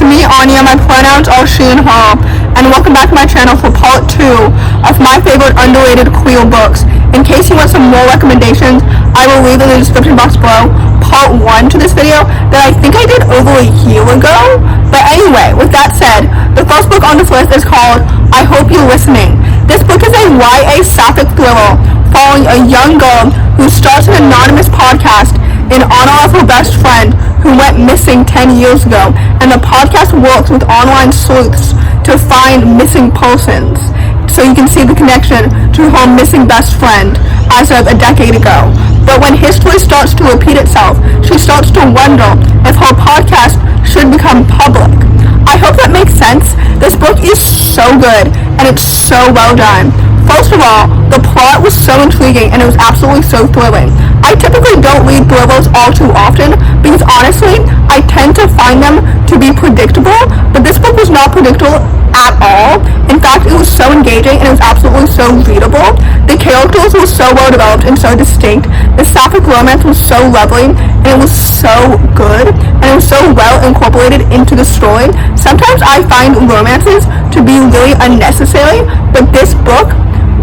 it's me, Anja. My pronouns are she and her, and welcome back to my channel for part 2 of my favorite underrated queer books. In case you want some more recommendations, I will leave in the description box below part 1 to this video that I think I did over a year ago. But anyway, with that said, the first book on this list is called I Hope You're Listening. This book is a YA sapphic thriller following a young girl who starts an anonymous podcast in honor of her best friend who went missing 10 years ago, and the podcast works with online sleuths to find missing persons, so you can see the connection to her missing best friend as of a decade ago. But when history starts to repeat itself, she starts to wonder if her podcast should become public. I hope that makes sense. This book is so good, and it's so well done. First of all, the plot was so intriguing and it was absolutely so thrilling. I typically don't read thrillers all too often because honestly, I tend to find them to be predictable, but this book was not predictable at all. In fact, it was so engaging and it was absolutely so readable. The characters were so well developed and so distinct. The sapphic romance was so lovely and it was so good and it was so well incorporated into the story. Sometimes I find romances to be really unnecessary, but this book,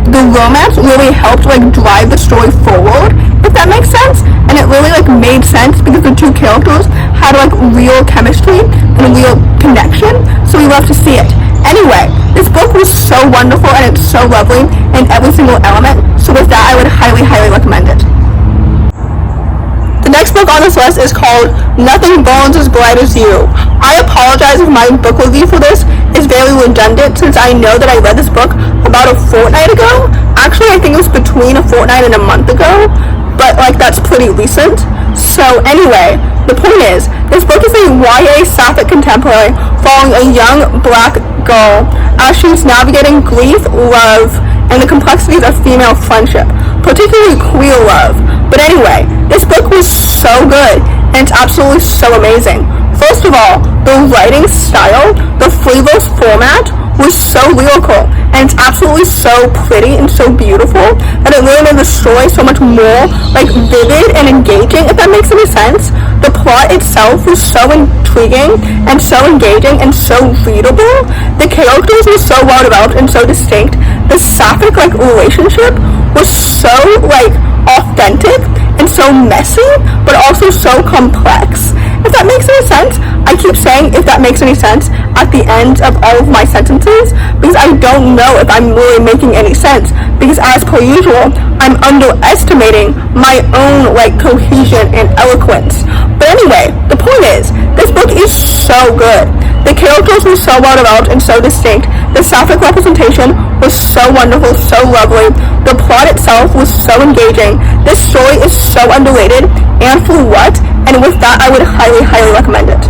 the romance really helped drive the story forward, if that makes sense, and it really made sense because the two characters had real chemistry and real connection, so we love to see it. Anyway, this book was so wonderful and it's so lovely in every single element, so with that I would highly recommend it. The next book on this list is called Nothing Burns as Bright as You. I apologize if my book review for this is very redundant since I know that I read this book about a fortnight ago. Actually, I think it was between a fortnight and a month ago, but that's pretty recent. So anyway, the point is, this book is a YA sapphic contemporary following a young black girl as she's navigating grief, love, and the complexities of female friendship, particularly queer love. But anyway, this book was so good, and it's absolutely so amazing. First of all, the writing style, the flavors format was so lyrical, and it's absolutely so pretty and so beautiful that it really made the story so much more vivid and engaging, if that makes any sense. The plot itself was so intriguing and so engaging and so readable. The characters were so well developed and so distinct. The sapphic relationship was so authentic and so messy, but also so complex. If that makes any sense, I keep saying if that makes any sense at the end of all of my sentences because I don't know if I'm really making any sense because as per usual, I'm underestimating my own cohesion and eloquence. But anyway, the point is, this book is so good. The characters were so well developed and so distinct. The sapphic representation was so wonderful, so lovely. The plot itself was so engaging. This story is so underrated, and for what? And with that, I would highly recommend it.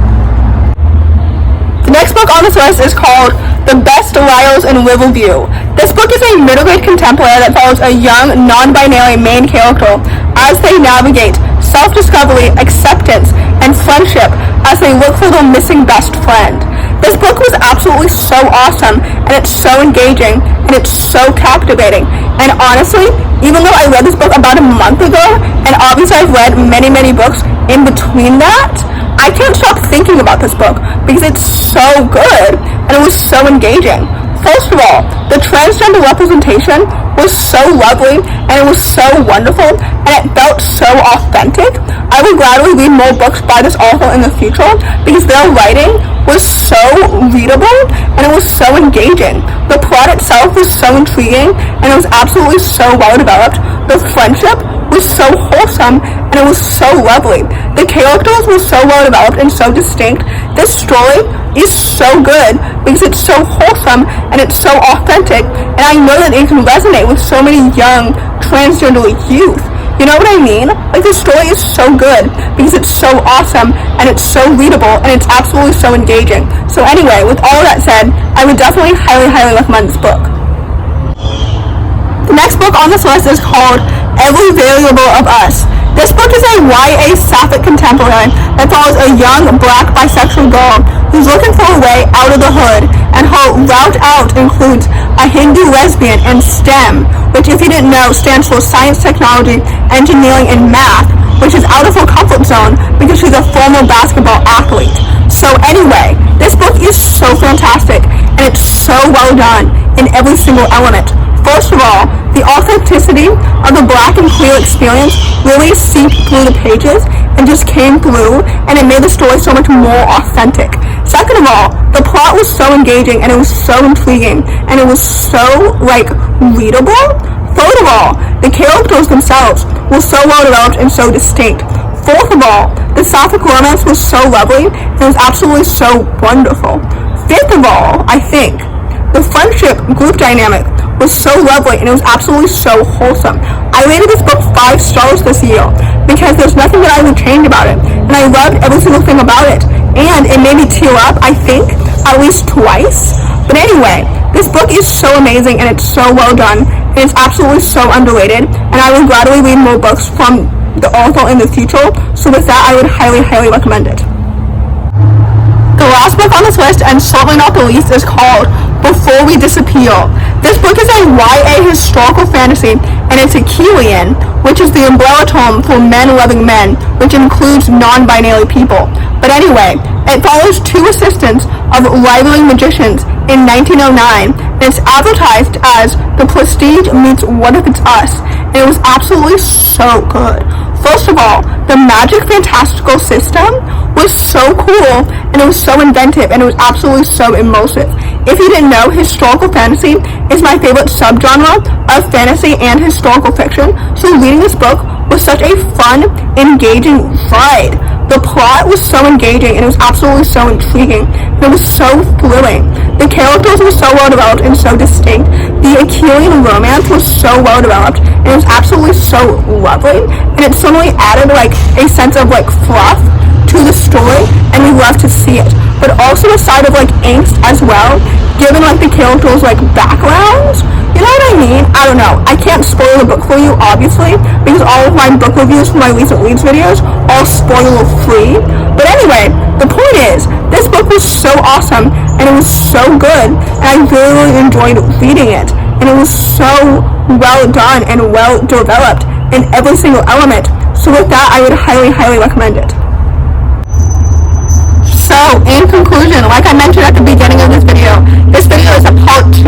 The next book on this list is called The Best Liars in Riverview. This book is a middle grade contemporary that follows a young, non-binary main character as they navigate self-discovery, acceptance, and friendship as they look for their missing best friend. This book was absolutely so awesome, and it's so engaging, and it's so captivating. And honestly, even though I read this book about a month ago, and obviously I've read many books in between that, I can't stop thinking about this book because it's so good, and it was so engaging. First of all, the transgender representation was so lovely, and it was so wonderful, and it felt so authentic. I would gladly read more books by this author in the future because their writing was so readable, and it was so engaging. The plot itself was so intriguing, and it was absolutely so well developed. The friendship was so wholesome, and it was so lovely. The characters were so well developed and so distinct. This story is so good because it's so wholesome and it's so authentic, and I know that it can resonate with so many young transgender youth. You know what I mean? The story is so good because it's so awesome and it's so readable and it's absolutely so engaging. So anyway, with all that said, I would definitely highly recommend this book. The next book on this list is called Every Variable of Us. This book is a YA sapphic contemporary that follows a young black bisexual girl who's looking for a way out of the hood, and her route out includes a Hindu lesbian and STEM, which if you didn't know stands for science, technology, engineering, and math, which is out of her comfort zone because she's a former basketball athlete. So anyway, this book is so fantastic, and it's so well done in every single element. First of all, the authenticity of the Black and queer experience really seeped through the pages and just came through, and it made the story so much more authentic. Second of all, the plot was so engaging, and it was so intriguing, and it was so, readable. Third of all, the characters themselves were so well developed and so distinct. Fourth of all, the sapphic romance was so lovely, and it was absolutely so wonderful. Fifth of all, I think, the friendship group dynamic was so lovely, and it was absolutely so wholesome. I rated this book 5 stars this year because there's nothing that I would change about it, and I loved every single thing about it, and it made me tear up, I think, at least twice. But anyway, this book is so amazing, and it's so well done, and it's absolutely so underrated, and I would gladly read more books from the author in the future, so with that, I would highly, highly recommend it. The last book on this list, and certainly not the least, is called Before We Disappear. This book is a YA historical fantasy, and it's a Kilian, which is the umbrella term for men-loving men, which includes non-binary people. But anyway, it follows 2 assistants of rivaling magicians in 1909, and it's advertised as The Prestige meets What If It's Us, and it was absolutely so good. First of all, the magic fantastical system was so cool, and it was so inventive, and it was absolutely so immersive. If you didn't know, historical fantasy is my favorite subgenre of fantasy and historical fiction, so reading this book was such a fun, engaging ride. The plot was so engaging, and it was absolutely so intriguing, and it was so thrilling. The characters were so well developed and so distinct. The Achillean romance was so well developed, and it was absolutely so lovely, and it suddenly added a sense of fluff to the story, and we love to see it. But also a side of angst as well, given the characters backgrounds. You know what I mean? I don't know. I can't spoil the book for you, obviously, because all of my book reviews from my recent reads videos are spoiler free. But anyway, the point is, this book was so awesome, and it was so good, and I really, really enjoyed reading it. And it was so well done and well developed in every single element. So with that, I would highly, highly recommend it. So, in conclusion, like I mentioned at the beginning of this video is a part 2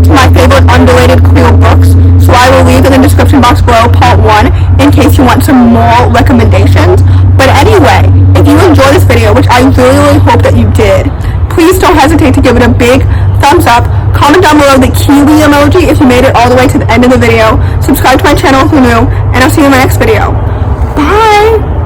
to my favorite underrated queer books, so I will leave in the description box below part 1 in case you want some more recommendations. But anyway, if you enjoyed this video, which I really, really hope that you did, please don't hesitate to give it a big thumbs up, comment down below the kiwi emoji if you made it all the way to the end of the video, subscribe to my channel if you're new, and I'll see you in my next video. Bye!